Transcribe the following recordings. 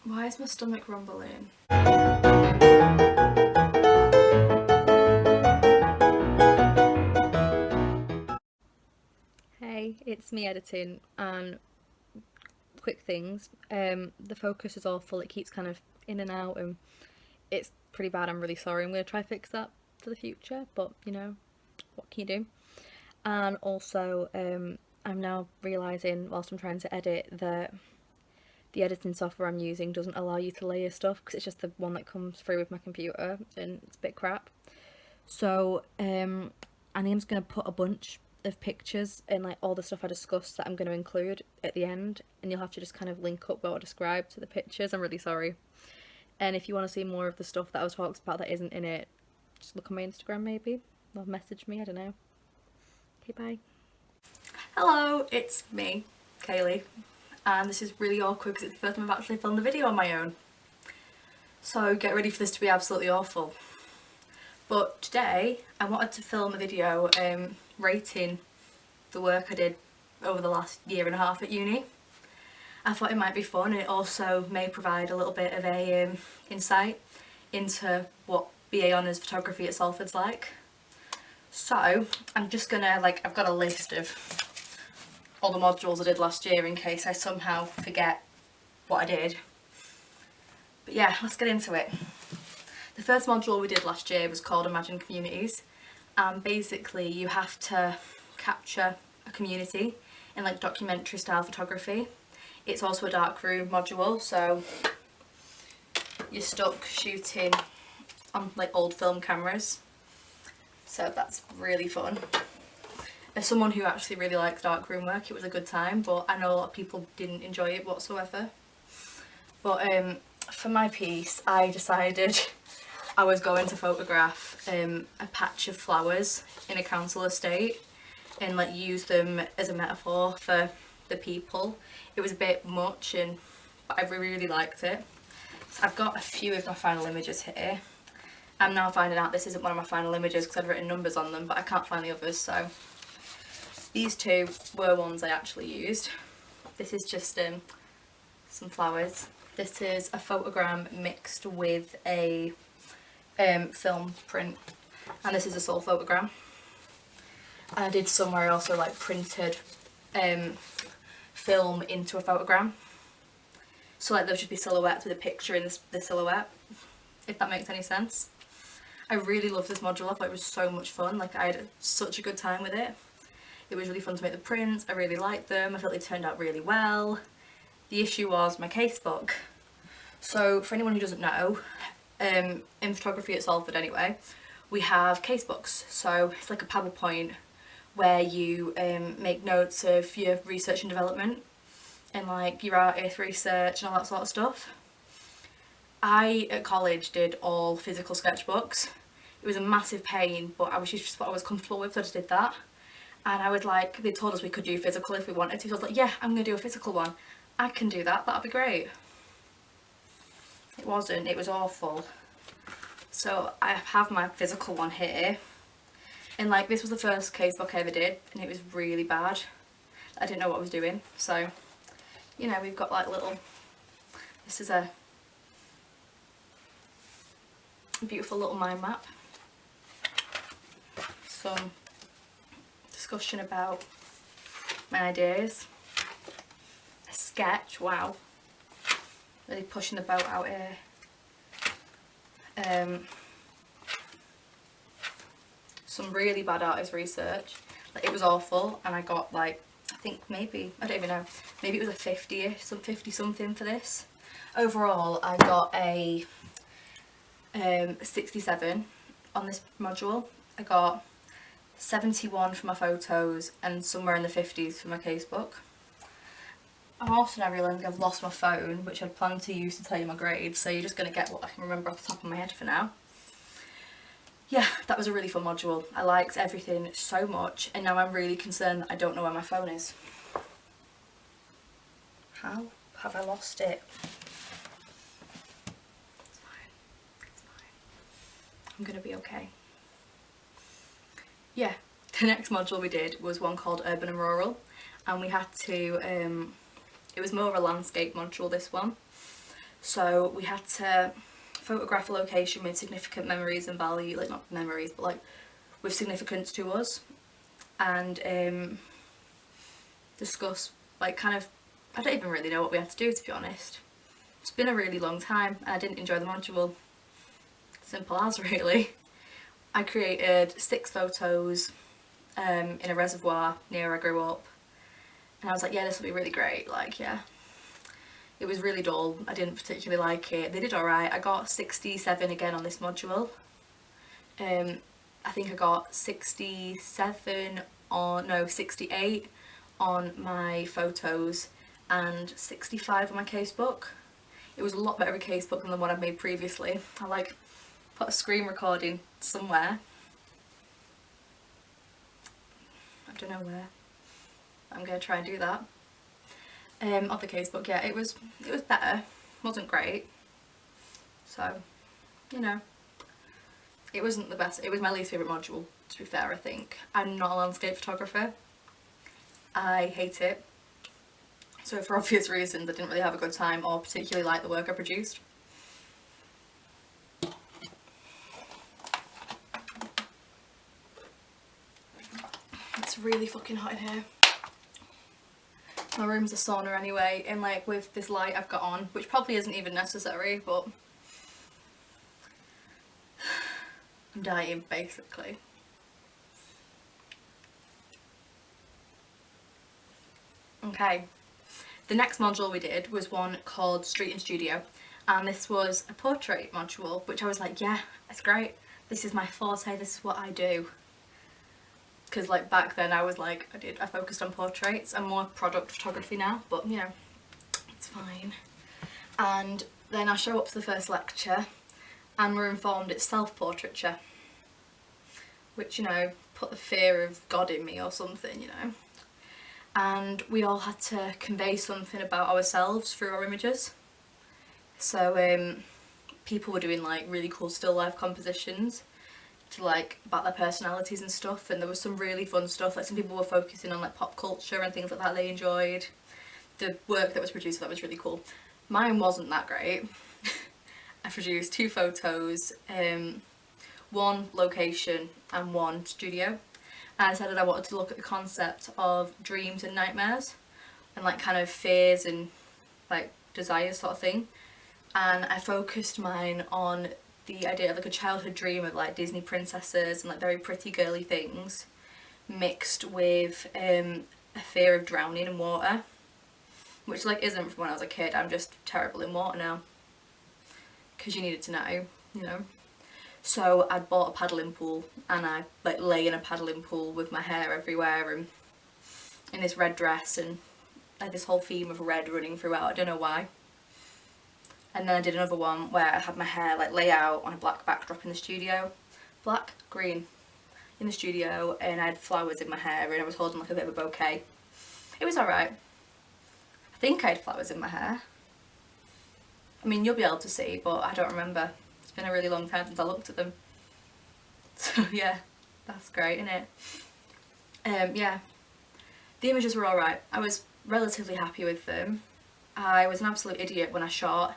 Why is my stomach rumbling? Hey, it's me editing, and quick things. The focus is awful, it keeps kind of in and out, and it's pretty bad. I'm really sorry. I'm going to try to fix that for the future, but you know, what can you do? And also, I'm now realising whilst I'm trying to edit that the editing software I'm using doesn't allow you to layer stuff because it's just the one that comes through with my computer and it's a bit crap. So I'm just going to put a bunch of pictures and like all the stuff I discussed that I'm going to include at the end, and you'll have to just kind of link up what I described to the pictures. I'm really sorry. And if you want to see more of the stuff that I was talking about that isn't in it, just look on my Instagram maybe, or message me, I don't know. Okay, bye. Hello, it's me, Kaylee, and this is really awkward because it's the first time I've actually filmed a video on my own. So get ready for this to be absolutely awful. But today I wanted to film a video rating the work I did over the last year and a half at uni. I thought it might be fun, and it also may provide a little bit of a insight into what BA Honours photography at Salford's like. So I'm just gonna, I've got a list of all the modules I did last year in case I somehow forget what I did. But yeah, let's get into it. The first module we did last year was called Imagine Communities, and basically you have to capture a community in like documentary style photography. It's also a darkroom module, so you're stuck shooting on like old film cameras, so that's really fun. As someone who actually really likes darkroom work, it was a good time, but I know a lot of people didn't enjoy it whatsoever. But for my piece I decided I was going to photograph a patch of flowers in a council estate and like use them as a metaphor for the people. It was a bit much, but I really liked it. So I've got a few of my final images here. I'm now finding out this isn't one of my final images because I'd written numbers on them, but I can't find the others, so these two were ones I actually used. This is just some flowers. This is a photogram mixed with a film print, and this is a soul photogram. And I did somewhere also like printed film into a photogram, so like there'll just be silhouettes with a picture in the silhouette, if that makes any sense. I really loved this module. I thought it was so much fun. Like I had such a good time with it. It was really fun to make the prints. I really liked them. I felt they turned out really well. The issue was my casebook. So for anyone who doesn't know, in photography at Salford anyway, we have casebooks. So it's like a PowerPoint where you make notes of your research and development and like your artist research and all that sort of stuff. I at college did all physical sketchbooks. It was a massive pain, but I was just what I was comfortable with, so I just did that. And I was like, they told us we could do physical if we wanted to, so I was like, yeah, I'm gonna do a physical one. I can do that, that'll be great. It wasn't, it was awful. So I have my physical one here, and like this was the first casebook I ever did, and it was really bad. I didn't know what I was doing. So, you know, we've got like little, this is a beautiful little mind map. Some discussion about my ideas. A sketch, wow. Really pushing the boat out here. Some really bad artist research. Like it was awful, and I got like, I think maybe, I don't even know, maybe it was a 50-ish, some 50 something for this. Overall I got a 67 on this module. I got 71 for my photos and somewhere in the 50s for my casebook. I'm also now realising I've lost my phone, which I'd planned to use to tell you my grades, so you're just going to get what I can remember off the top of my head for now. Yeah, that was a really fun module. I liked everything so much, and now I'm really concerned that I don't know where my phone is. How have I lost it? It's fine. It's fine. I'm going to be okay. Yeah, the next module we did was one called Urban and Rural, and we had to, it was more of a landscape module, this one. So we had to photograph a location with significant memories and value, like not memories, but like with significance to us, and discuss like kind of, I don't even really know what we had to do, to be honest. It's been a really long time and I didn't enjoy the module. Simple as, really. I created 6 photos in a reservoir near where I grew up, and I was like, yeah, this will be really great, like, yeah. It was really dull, I didn't particularly like it. They did alright. I got 67 again on this module. I think I got 68 on my photos and 65 on my casebook. It was a lot better of a casebook than the one I've made previously. I like put a screen recording somewhere. I don't know where. I'm gonna try and do that. Of the casebook, yeah, it was better. Wasn't great. So, you know, it wasn't the best. It was my least favourite module, to be fair, I think. I'm not a landscape photographer. I hate it. So for obvious reasons, I didn't really have a good time or particularly like the work I produced. It's really fucking hot in here. My room's a sauna anyway, and like with this light I've got on, which probably isn't even necessary, but I'm dying basically. Okay, the next module we did was one called Street and Studio, and this was a portrait module, which I was like, yeah, it's great, this is my forte, this is what I do. Because like back then I was like, I focused on portraits. I'm more product photography now, but you know, it's fine. And then I show up for the first lecture and we're informed it's self-portraiture, which, you know, put the fear of God in me or something, you know. And we all had to convey something about ourselves through our images. So people were doing like really cool still life compositions to like about their personalities and stuff, and there was some really fun stuff. Like some people were focusing on like pop culture and things like that they enjoyed. The work that was produced, that was really cool. Mine wasn't that great. I produced 2 photos, 1 location and 1 studio, and I decided I wanted to look at the concept of dreams and nightmares and like kind of fears and like desires sort of thing, and I focused mine on the idea of like a childhood dream of like Disney princesses and like very pretty girly things mixed with a fear of drowning in water, which like isn't from when I was a kid. I'm just terrible in water now because you needed to know, you know. So I bought a paddling pool and I like lay in a paddling pool with my hair everywhere and in this red dress, and like this whole theme of red running throughout. I don't know why. And then I did another one where I had my hair like lay out on a black backdrop in the studio. Black, green in the studio, and I had flowers in my hair and I was holding like a bit of a bouquet. It was alright. I think I had flowers in my hair. I mean, you'll be able to see, but I don't remember. It's been a really long time since I looked at them. So yeah, that's great, isn't it? Yeah. The images were alright. I was relatively happy with them. I was an absolute idiot when I shot,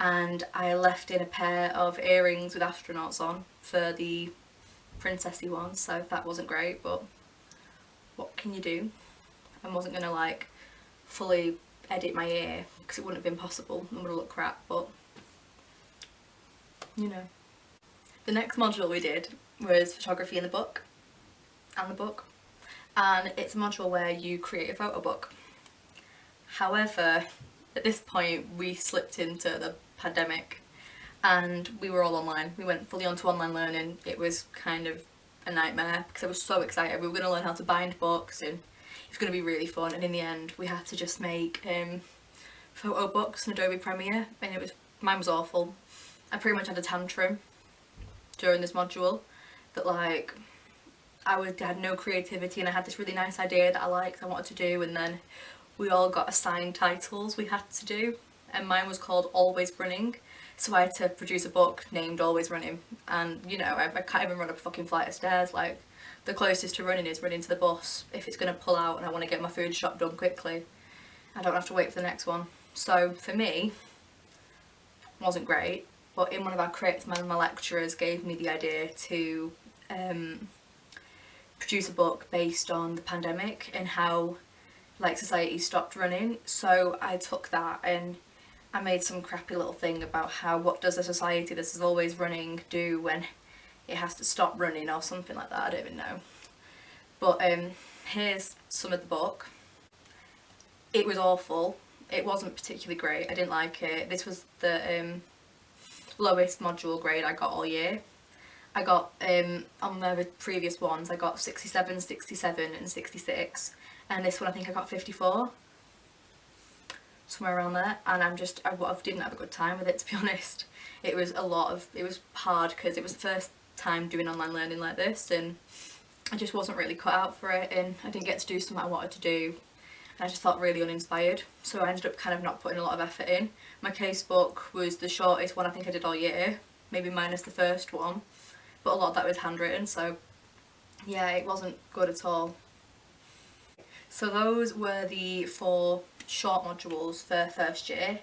and I left in a pair of earrings with astronauts on for the princessy one, so that wasn't great, but what can you do? I wasn't going to like fully edit my ear because it wouldn't have been possible, it would have looked crap, but you know. The next module we did was photography in the book, and it's a module where you create a photo book. However, at this point we slipped into the pandemic and we were all online. We went fully onto online learning. It was kind of a nightmare because I was so excited. We were going to learn how to bind books and it was going to be really fun, and in the end we had to just make photo books in Adobe Premiere, and mine was awful. I pretty much had a tantrum during this module that like I had no creativity, and I had this really nice idea that I wanted to do, and then we all got assigned titles we had to do, and mine was called Always Running, so I had to produce a book named Always Running, and you know, I can't even run up a fucking flight of stairs. Like, the closest to running is running to the bus if it's going to pull out and I want to get my food shop done quickly. I don't have to wait for the next one. So for me, wasn't great, but in one of our crits, my lecturers gave me the idea to produce a book based on the pandemic and how like society stopped running. So I took that and I made some crappy little thing about how what does a society that is always running do when it has to stop running or something like that. I don't even know. But here's some of the book. It was awful. It wasn't particularly great. I didn't like it. This was the lowest module grade I got all year. I got, on the previous ones, I got 67, 67 and 66. And this one I think I got 54. Somewhere around there. And I didn't have a good time with it, to be honest. It was hard because it was the first time doing online learning like this, and I just wasn't really cut out for it, and I didn't get to do something I wanted to do. And I just felt really uninspired. So I ended up kind of not putting a lot of effort in. My casebook was the shortest one I think I did all year, maybe minus the first one. But a lot of that was handwritten, so yeah, it wasn't good at all. So those were the 4 short modules for first year,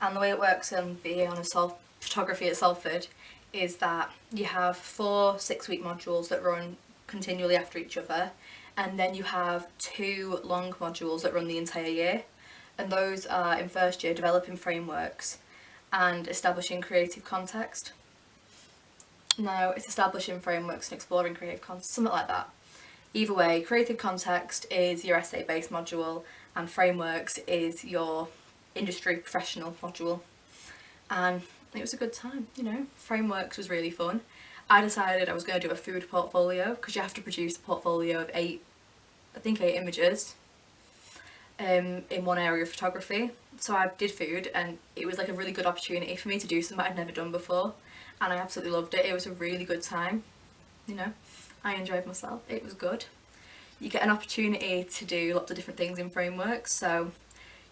and the way it works on being on photography at Salford is that you have 4 6-week modules that run continually after each other, and then you have 2 long modules that run the entire year, and those are in first year developing frameworks and establishing creative context. Now it's establishing frameworks and exploring creative context, something like that. Either way, creative context is your essay based module and frameworks is your industry professional module. And it was a good time, you know. Frameworks was really fun. I decided I was going to do a food portfolio because you have to produce a portfolio of 8 images in one area of photography. So I did food, and it was like a really good opportunity for me to do something I'd never done before, and I absolutely loved it. It was a really good time, you know. I enjoyed myself. It was good. You get an opportunity to do lots of different things in frameworks. So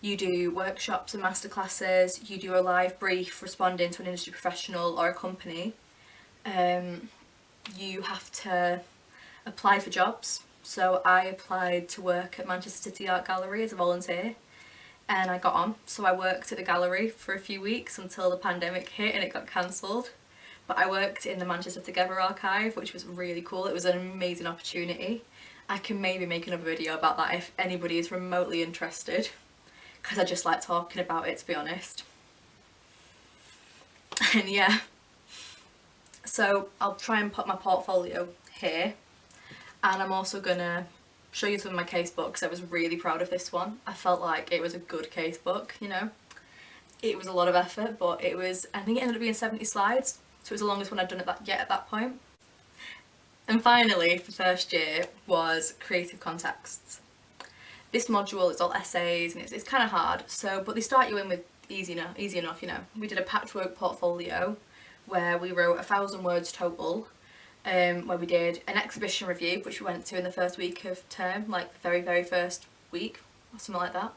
you do workshops and masterclasses, you do a live brief responding to an industry professional or a company. You have to apply for jobs. So I applied to work at Manchester City Art Gallery as a volunteer, and I got on. So I worked at the gallery for a few weeks until the pandemic hit and it got cancelled. But I worked in the Manchester Together archive, which was really cool. It was an amazing opportunity. I can maybe make another video about that if anybody is remotely interested, because I just like talking about it, to be honest. And yeah, so I'll try and put my portfolio here, and I'm also gonna show you some of my casebook because I was really proud of this one. I felt like it was a good casebook, you know. It was a lot of effort, but it was, I think it ended up being 70 slides, so it was the longest one I'd done at that point. And finally, for first year, was creative contexts. This module is all essays, and it's kind of hard. So, but they start you in with easy enough, you know. We did a patchwork portfolio where we wrote 1,000 words total, where we did an exhibition review, which we went to in the first week of term, like the very first week, or something like that.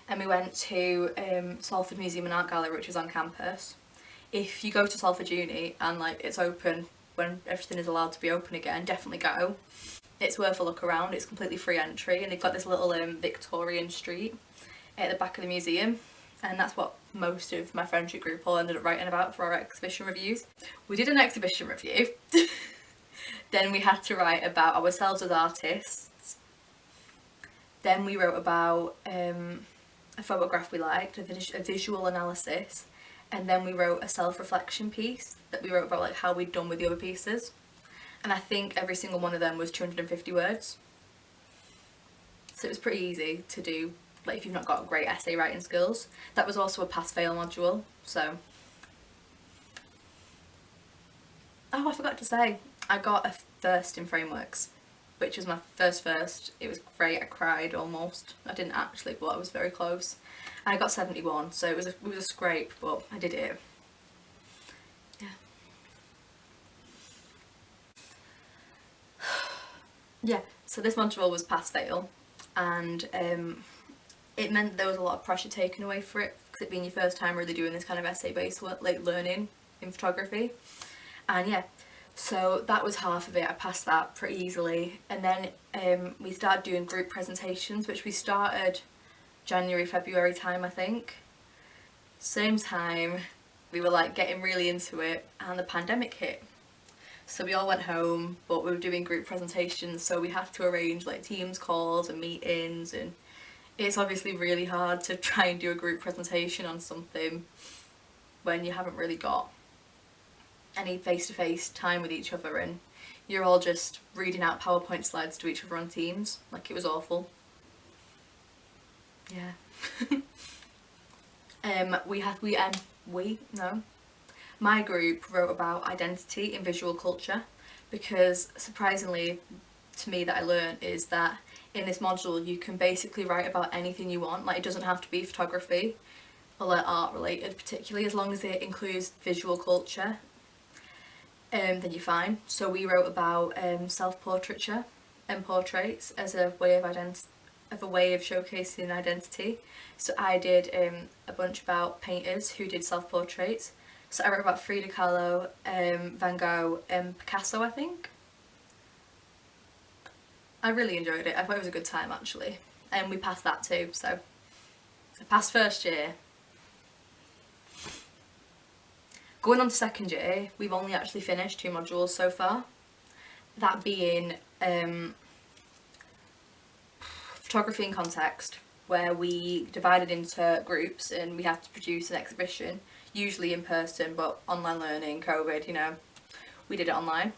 And we went to Salford Museum and Art Gallery, which was on campus. If you go to Salford Uni and like it's open when everything is allowed to be open again, definitely go. It's worth a look around. It's completely free entry, and they've got this little Victorian street at the back of the museum, and that's what most of my friendship group all ended up writing about for our exhibition reviews. We did an exhibition review. Then we had to write about ourselves as artists. Then we wrote about a photograph we liked, a visual analysis, and then we wrote a self-reflection piece that we wrote about like how we'd done with the other pieces. And I think every single one of them was 250 words. So it was pretty easy to do, like if you've not got great essay writing skills. That was also a pass-fail module, so. Oh, I forgot to say, I got a first in frameworks, which was my first. It was great, I cried almost. I didn't actually, but I was very close. And I got 71, so it was a scrape, but I did it. Yeah, so this module was pass-fail, and it meant there was a lot of pressure taken away for it, because it being your first time really doing this kind of essay-based like learning in photography. And yeah, so that was half of it. I passed that pretty easily, and then we started doing group presentations, which we started January, February time, I think. Same time we were like getting really into it, and the pandemic hit. So we all went home, but we were doing group presentations, so we had to arrange like Teams calls and meetings, and it's obviously really hard to try and do a group presentation on something when you haven't really got any face-to-face time with each other, and you're all just reading out PowerPoint slides to each other on Teams. Like, it was awful. Yeah. My group wrote about identity in visual culture, because surprisingly to me that I learned is that in this module you can basically write about anything you want. Like, it doesn't have to be photography or like art related particularly, as long as it includes visual culture, then you're fine. So we wrote about self-portraiture and portraits as a way of showcasing identity. So I did a bunch about painters who did self-portraits. So I wrote about Frida Kahlo, Van Gogh and Picasso, I think. I really enjoyed it. I thought it was a good time actually. And we passed that too, so I passed first year. Going on to second year, we've only actually finished 2 modules so far. That being photography in context, where we divided into groups and we had to produce an exhibition, usually in person, but online learning, COVID, you know, we did it online.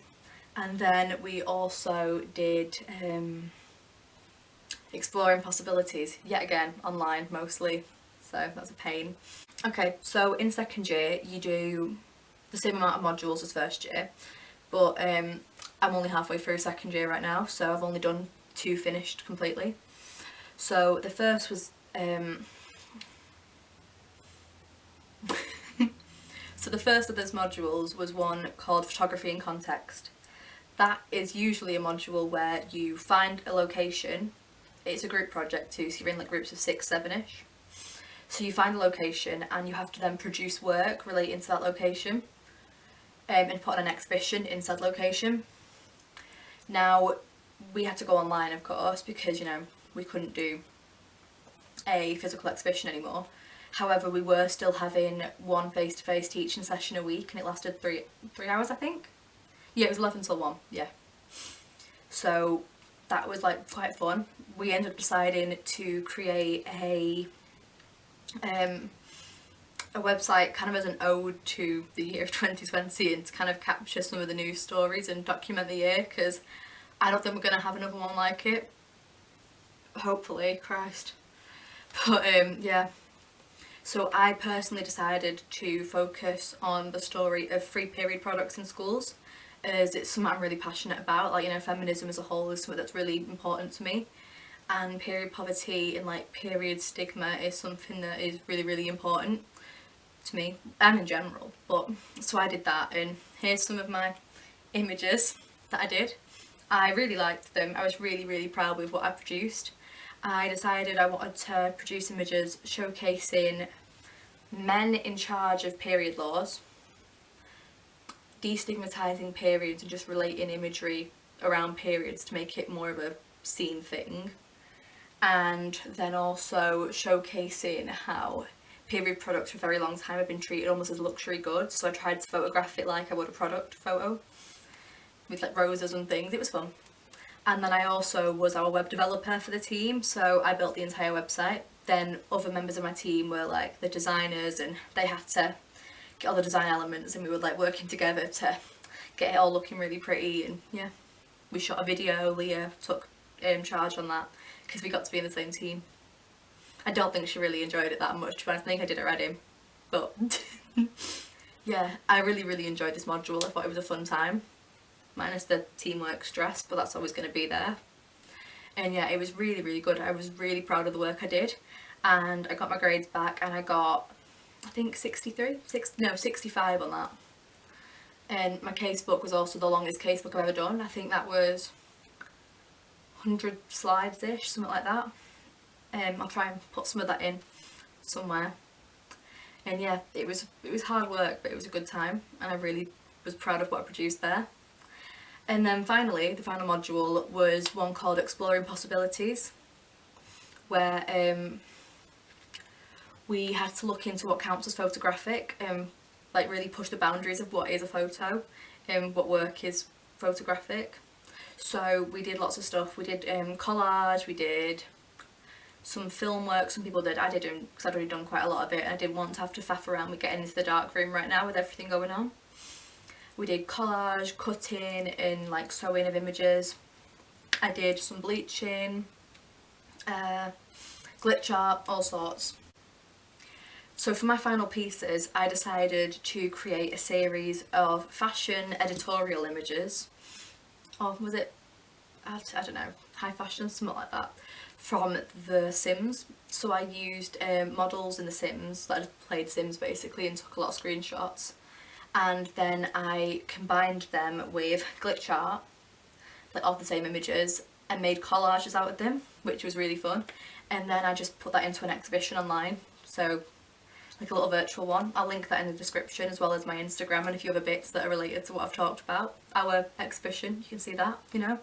And then we also did exploring possibilities, yet again online mostly, so that's a pain. Okay, so in second year you do the same amount of modules as first year, but I'm only halfway through second year right now, so I've only done 2 finished completely. So the first was so the first of those modules was one called Photography in Context. That is usually a module where you find a location. It's a group project too, so you're in like groups of 6, 7-ish. So you find a location and you have to then produce work relating to that location, and put on an exhibition in said location. Now, we had to go online of course, because you know we couldn't do a physical exhibition anymore. However, we were still having one face-to-face teaching session a week, and it lasted 3 hours, I think. Yeah, it was 11 till 1, yeah. So that was like quite fun. We ended up deciding to create a website kind of as an ode to the year of 2020, and to kind of capture some of the news stories and document the year, because I don't think we're going to have another one like it. Hopefully, Christ. But yeah. So I personally decided to focus on the story of free period products in schools, as it's something I'm really passionate about. Like, you know, feminism as a whole is something that's really important to me, and period poverty and like period stigma is something that is really, really important to me and in general. But so I did that, and here's some of my images that I did. I really liked them. I was really, really proud with what I produced. I decided I wanted to produce images showcasing men in charge of period laws, destigmatising periods and just relating imagery around periods to make it more of a seen thing, and then also showcasing how period products for a very long time have been treated almost as luxury goods. So I tried to photograph it like I would a product photo, with like roses and things. It was fun. And then I also was our web developer for the team, so I built the entire website. Then other members of my team were like the designers, and they had to get all the design elements, and we were like working together to get it all looking really pretty. And yeah, we shot a video. Leah took charge on that because we got to be in the same team. I don't think she really enjoyed it that much, but I think I did already. But yeah, I really, really enjoyed this module. I thought it was a fun time. Minus the teamwork stress, but that's always going to be there. And yeah, it was really, really good. I was really proud of the work I did, and I got my grades back, and I got, I think 65 on that. And my casebook was also the longest casebook I've ever done. I think that was 100 slides-ish, something like that. I'll try and put some of that in somewhere. And yeah, it was hard work, but it was a good time, and I really was proud of what I produced there. And then finally, the final module was one called Exploring Possibilities, where we had to look into what counts as photographic. like really push the boundaries of what is a photo and what work is photographic. So we did lots of stuff. We did collage, we did some film work, some people did. I didn't, because I'd already done quite a lot of it, and I didn't want to have to faff around with getting into the dark room right now with everything going on. We did collage, cutting and like sewing of images. I did some bleaching, glitch art, all sorts. So for my final pieces, I decided to create a series of fashion editorial images. Or was it, I don't know, high fashion, something like that, from The Sims. So I used models in The Sims, that had played Sims basically, and took a lot of screenshots. And then I combined them with glitch art, like of the same images, and made collages out of them, which was really fun. And then I just put that into an exhibition online, so like a little virtual one. I'll link that in the description, as well as my Instagram and a few other bits that are related to what I've talked about. Our exhibition, you can see that, you know.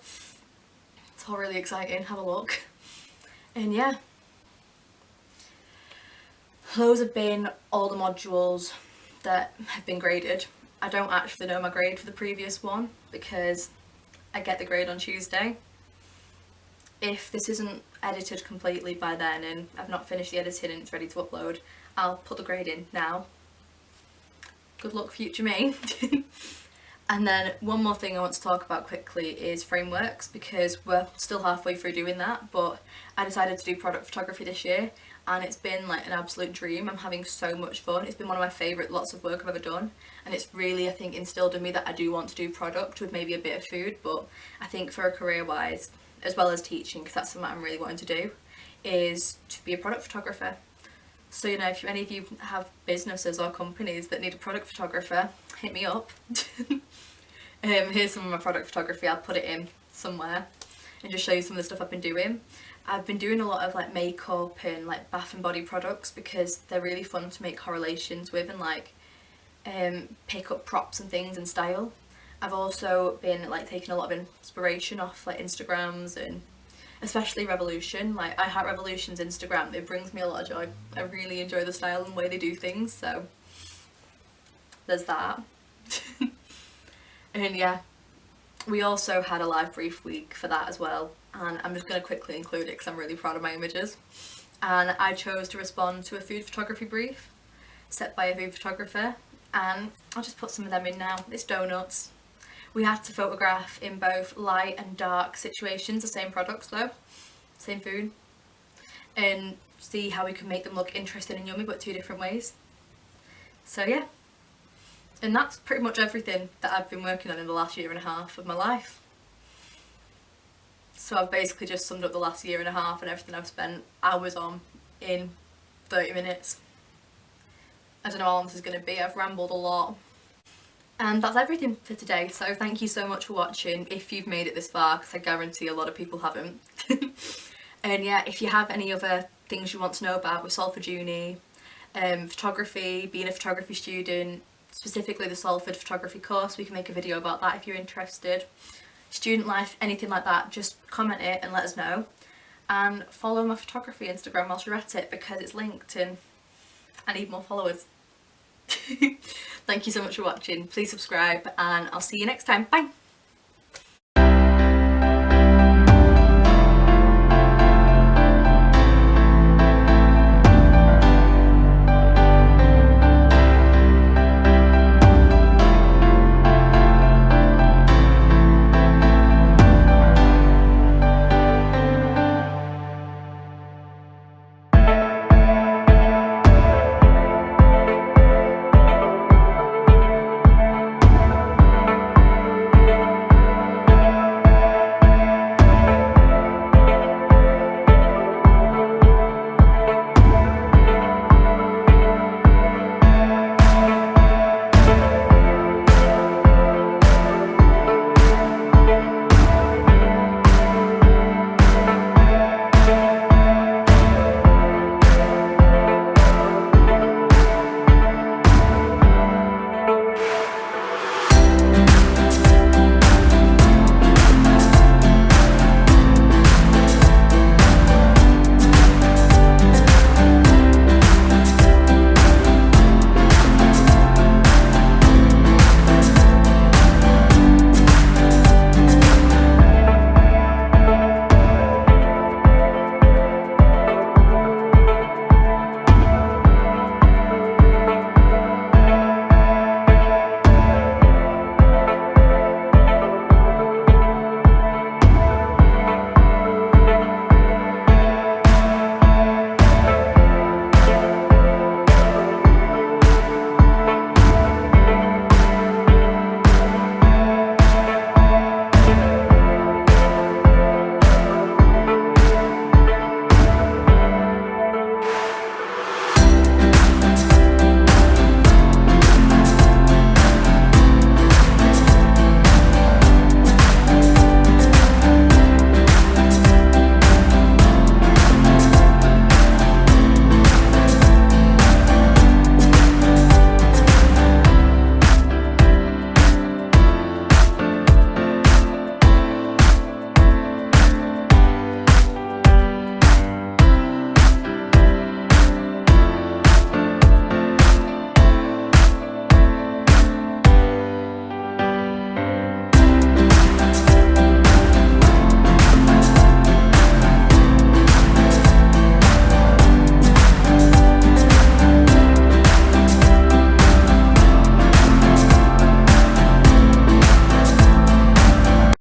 It's all really exciting, have a look. And yeah, those have been all the modules that have been graded. I don't actually know my grade for the previous one because I get the grade on Tuesday. If this isn't edited completely by then and I've not finished the editing and it's ready to upload, I'll put the grade in now. Good luck, future me. And then one more thing I want to talk about quickly is frameworks, because we're still halfway through doing that, but I decided to do product photography this year and it's been like an absolute dream. I'm having so much fun. It's been one of my favourite lots of work I've ever done, and it's really, I think, instilled in me that I do want to do product with maybe a bit of food, but I think for a career wise, as well as teaching, because that's something I'm really wanting to do, is to be a product photographer. So, you know, if any of you have businesses or companies that need a product photographer, hit me up. Here's some of my product photography. I'll put it in somewhere and just show you some of the stuff I've been doing. I've been doing a lot of like makeup and like bath and body products because they're really fun to make correlations with and like pick up props and things in style. I've also been like taking a lot of inspiration off like Instagrams, and especially Revolution, like I have Revolution's Instagram. It brings me a lot of joy. I really enjoy the style and way they do things, so there's that. And yeah, we also had a live brief week for that as well, and I'm just going to quickly include it because I'm really proud of my images. And I chose to respond to a food photography brief set by a food photographer, and I'll just put some of them in now. It's donuts. We had to photograph in both light and dark situations, the same products though, same food, and see how we can make them look interesting and yummy but two different ways. So yeah, and that's pretty much everything that I've been working on in the last year and a half of my life. So I've basically just summed up the last year and a half and everything I've spent hours on in 30 minutes. I don't know how long this is going to be, I've rambled a lot. And that's everything for today, so thank you so much for watching if you've made it this far, because I guarantee a lot of people haven't. And yeah, if you have any other things you want to know about with Salford Uni, photography, being a photography student, specifically the Salford photography course, we can make a video about that if you're interested. Student life, anything like that, just comment it and let us know. And follow my photography Instagram whilst you're at it, because it's linked and I need more followers. Thank you so much for watching. Please subscribe and I'll see you next time. Bye!